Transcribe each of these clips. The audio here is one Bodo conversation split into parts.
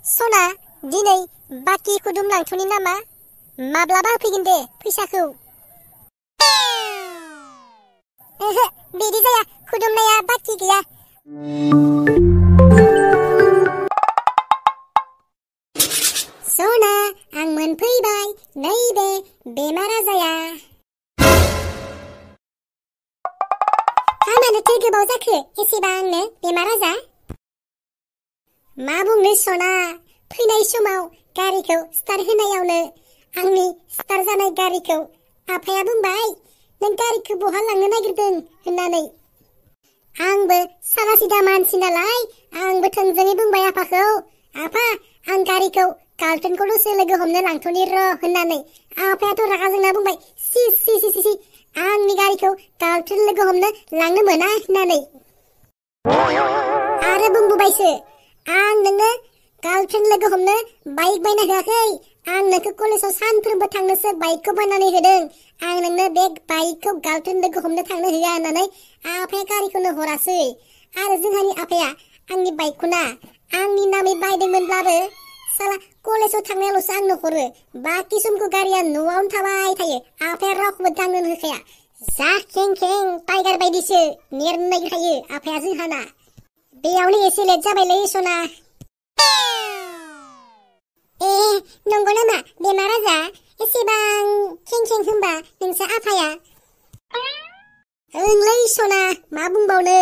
सना दिनै बाखि खुदुम लांथ'नि नामा? माब्लाबा होफैगोन दे फैसाखौ। ओहो बिदि जाया, खुदुमनाया बाखि गैया। सना आं मोनफैबाय, नैबे बेमार आजाया। मानोथो गोबाव जाखो एसेबांनो बेमार आजा? मा बुंनो सना, फैनाय समाव गारिखौ स्टार्ट होनायावनो आंनि स्टार्ट जानाय गारिखौ आफाया बुंबाय, नों गारिखौ बहा लांनो नागिरदों होननानै। आंबो सादा सिदा मानसि नालाय, आंबो थोंजोङै बुंबाय आफाखौ, आफा आं गारिखौ गार्लफ्रेन्डखौल'सो लोगो हमनो लांथ'नि र' होननानै। आफायाथ' रागा जोंना बुंबाय, सि आंनि गारिखौ गार्लफ्रेन्ड लोगो हमनो लांनो मोना होननानै। आरो बुंबोबायसो, आं नोंनो गार्लफ्रेन्ड लोगो हमनो बाइक बायना होआखै, आं नोंखौ कलेजाव सानफ्रोमबो थांनोसो बाइकखौ बायनानै होदों, आं नोंनो बे बाइकखौ गार्लफ्रेन्ड लोगो हमनो थांनो होआ होननानै आफाया गारिखौनो हरासै। आरो जोंहानि आफाया आंनि बाइकखौना आंनि नामै बायदोंमोनब्लाबो साला कलेजाव थांनायावल'सो आंनो हरो, बाखि समखौ गारिया न'आवनो थाबाय थायो, आफाया रावखौबो दांनो होखाया। जा खें खें टाइगार बायदिसो नेरनो नागिरखायो आफाया जोंहाना। बेयावनो एसे लेट जाबायलै सना। नंगौ नामा बेमार आजा? एसेबां खें खें होनबा नोंसा आफाया? ओंलै सना मा बुंबावनो,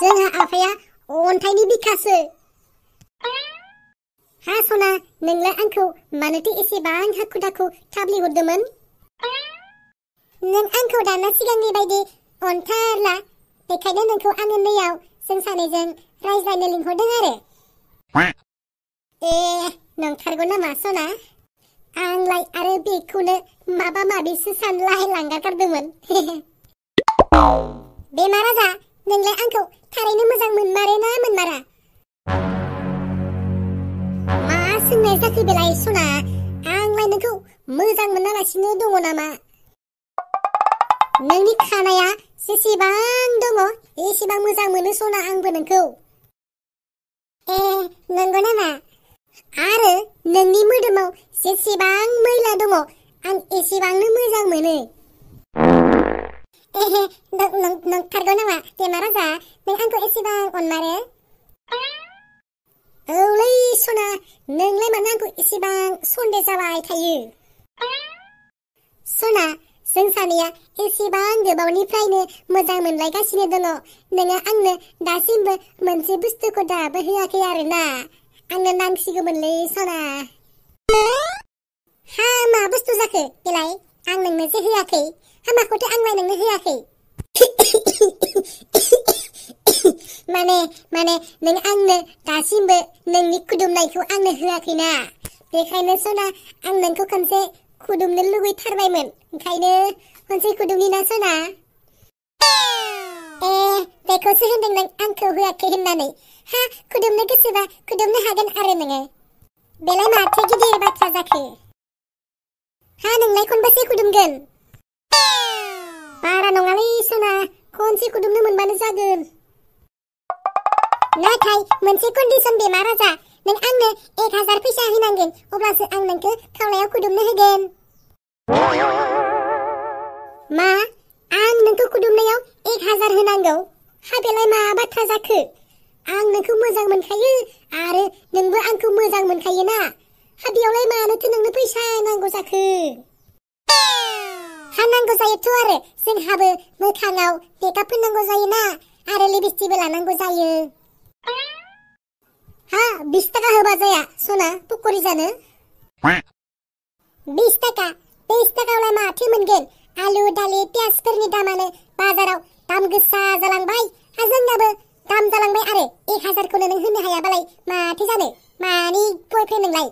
जोंहा आफाया अन्थाइनि बिखासो। हा सना, नोंलाय आंखौ मानोथो एसेबां हाखु दाखु थाब्लि हरदोंमोन? नों आंखौ दाना सिगांनि बायदि अनथारला, बेखायनो नोंखौ आङो नैयाव जों सानैजों रायज्लायनो लिंहरदों आरो। नंथारगौ नामा सना? आंलाय आरो बेखौनो माबा माबिसो सानलाय लांगारगारदोंमोन। बेमार आजा, नोंलाय आंखौ थारैनो मोजां मोनमारो ना मोनमारा? मा सोंनाय जाखो बेलाय सना, आंलाय नोंखौ मोजां मोनालासिनो दङ नामा? नोंनि खानाया जेसेबां दङ एसेबां मोजां मोनो सना आंबो नोंखौ। नंगौ नामा? आरो नोंनि मोदोमाव जेसेबां मैला दङ आं एसेबांनो मोजां मोनो। नंथारगौ नामा बेमार आजा, नों आंखौ एसेबां अनमारो? औलै सना, नोंलाय मानो आंखौ एसेबां सन्देह जाबाय थायो? सना, जों सानैया एसेबां गोबावनिफ्रायनो मोजां मोनलायगासिनो दङ, नोङो आंनो दासिमबो मोनसे बुस्थुखौ दाबो होआखै आरोना, आंनो नांसिगौमोनलै सना। हा मा बुस्थु जाखो बेलाय? आं नोंनोसो होआखै, हामाखौथ' आंलाय नोंनो होआखै। माने नों आंनो दासिमबो नोंनि खुदुमनायखौ आंनो होआखैना, बेखायनो सना आं नोंखौ खनसे खुदुमनो लुबैथारबायमोन, ओंखायनो खनसे खुदुमनि ना सना। बेखौसो होनदों नों आंखौ होआखै होननानै। हा खुदुमनो गोसोबा खुदुमनो हागोन आरो नोङो। बेलाय माथो गिदिर बाथ्रा जाखो? हा नोंलाय खनबेसे खुदुमगोन? बारा नङालै सना, खनसे खुदुमनो मोनबानो जागोन। नाथाय मोनसे कन्डिसन बेमार आजा, नों आंनो 1000 फैसा होनांगोन, अब्लासो आं नोंखौ खावलायाव खुदुमनो होगोन। मा? आं नोंखौ खुदुमनायाव 1000 होनांगौ? हा बेलाय मा बाथ्रा जाखो? आं नोंखौ मोजां मोनखायो आरो नोंबो आंखौ मोजां मोनखायोना, हा बेयावलाय मानोथो नोंनो फैसा नांगौ जाखो? हा नांगौ जायोथ' आरो, जोंहाबो मोखाङाव मेकआप फोननांगौ जायोना, आरो लिपस्टिकबो लानांगौ जायो। हा 20 थाखा होबा जाया सना पकरि जानो? 20 थाखा? 20 थाखायावलाय माथो मोनगोन? आलु दालि पियासफोरनि दामानो बाजाराव दाम गोसा जालांबाय, हा जोंनाबो दाम जालांबाय, आरो 1000खौनो नों होनो हायाबालाय माथो जानो? मानि बयफ्रेन्ड नोंलाय?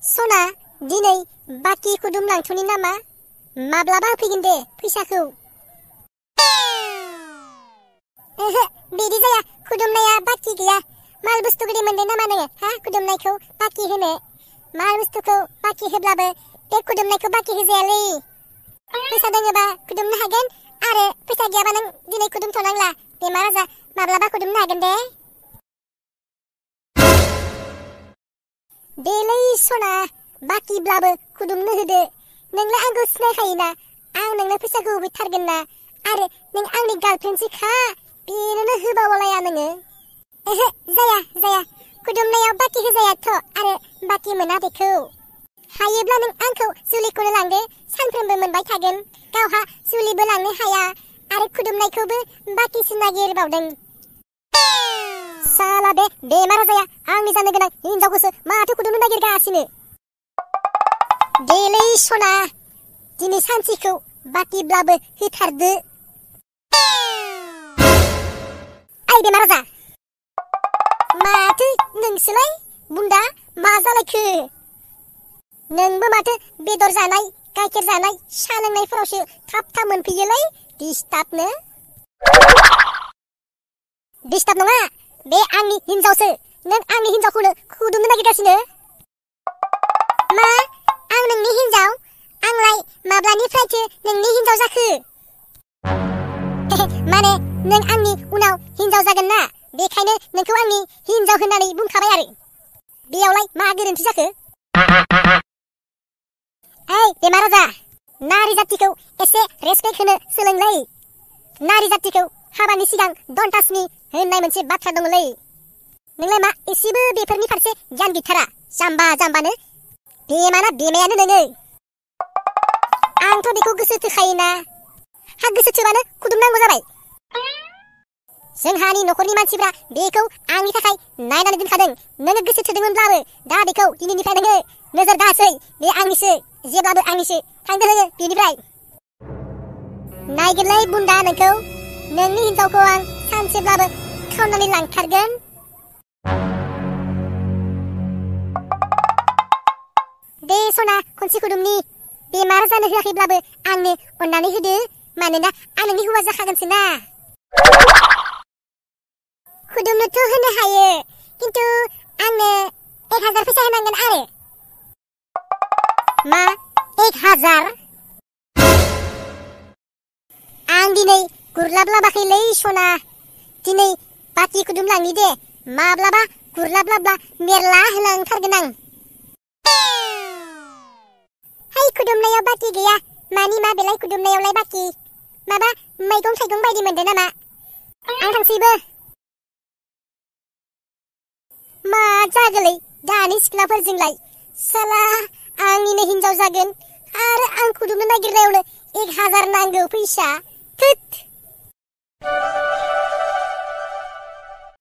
सना दिनै बाखि खुदुम लांथ'नि नामा? माब्लाबा होफैगोन दे फैसाखौ। ओहो बिदि जाया, खुदुमनाया बाखि गैया। माल बुस्थु गदि मोनदों नामा नोङो? हा खुदुमनायखौ बाखि होनो? माल बुस्थुखौ बाखि होब्लाबो बे खुदुमनायखौ बाखि होजायालै। फैसा दङबा खुदुमनो हागोन, आरो फैसा गैयाबा नों दिनै खुदुमथ'नांला। बेमार आजा माब्लाबा खुदुमनो हागोन दे। देलै सना बाखिब्लाबो खुदुमनो होदो। नोंलाय आंखौ सिनायखायोना आं नोंनो फैसाखौ होफैथारगोन ना आरो नों आंनि गार्लफ्रेन्डसोखा बेनोनो होबावलाया नोङो। ओहो जाया खुदुमनायाव बाखि होजायाथ' आरो बाखि मोना बेखौ। हायोब्ला नों आंखौ जुलिखौनो लांदो सानफ्रोमबो मोनबाय थागोन। गावहा जुलिबो लांनो हाया आरो खुदुमनायखौबो बाखिसो नागिरबावदों। साला बे बेमार जाया आंनि जानो गोनां हिनजावखौसो माथो खुदुमनो नागिरगासिनो। देलै सना दिनै सानसेखौ बाखिब्लाबो होथारदो। ओइ बेमार जा माथो नोंसोलाय बुन्दा मा जालायखो? नोंबो माथो बेदर जानाय गाइखेर जानाय सा लोंनायफोरावसो थाब मोनफैयोलै डिस्टार्बनो। डिस्टार्ब नङा बे आंनि हिनजावसो। नों आंनि हिनजावखौनो खुदुमनो नागिरगासिनो। मा आं नोंनि हिनजाव? आंलाय माब्लानिफ्रायथो नोंनि हिनजाव जाखो? माने नों आंनि उनाव हिनजाव जागोन ना बेखायनो नोंखौ आंनि हिनजाव होननानै बुंखाबाय आरो। बेयावलाय मा गोरोन्थि जाखो? ओइ बेमार जा नारि जातिखौ एसे रेसपेक्ट होनो सोलोंलै। नारि जातिखौ हाबानि सिगां डन्ट टाच मी होननाय मोनसे बाथ्रा दङलै। नोंलाय मा एसेबो बेफोरनि फारसे गियान गैथारा? जाम्बानो बेमाना बेमायानो नोङो। आंथ' बेखौ गोसो थोखायोना। हा गोसो थोबानो खुदुमनांगौ जाबाय। जोंहानि न'खरनि मानसिफ्रा बेखौ आंनि थाखाय नायनानै दोनखादों। नोङो गोसो थोदोंमोनब्लाबो दा बेखौ दिनैनिफ्राय नोङो नोजोर दासै बे आंनिसो जेब्लाबो आंनिसो। थांदो नोङो बेनिफ्राय। नायगोनलै बुन्दा नोंखौ नोंनि हिनजावखौ आं सानसेब्लाबो खावनानै लांथारगोन। दे सना खनसे खुदुमनि बेमार जानो होआखैब्लाबो आंनो अननानै होदो मानोना आं नोंनि हौवा जाखागोनसो ना। खुदुमनोथ' होनो हायो किन्तु आंनो 1000 फैसा होनांगोन आरो। मा 1000? आं दिनै गुरलाबलाबाखैलै सना। दिनै बाखि खुदुमलांनि दे माब्लाबा गुरलाब्लाब्ला मेरला होलांथारगोन आं। है खुदुमनायाव बाखि गैया। मानि मा बेलाय खुदुमनायावलाय बाखि? माबा मैगं थाइगं बायदि मोनदों नामा? आं थांसैबो। मा जागोलै दानि सिख्लाफोरजोंलाय साला आंनिनो हिनजाव जागोन आरो आं खुदुमनो नागिरनायावनो 1000 नांगौ फैसा। थोद।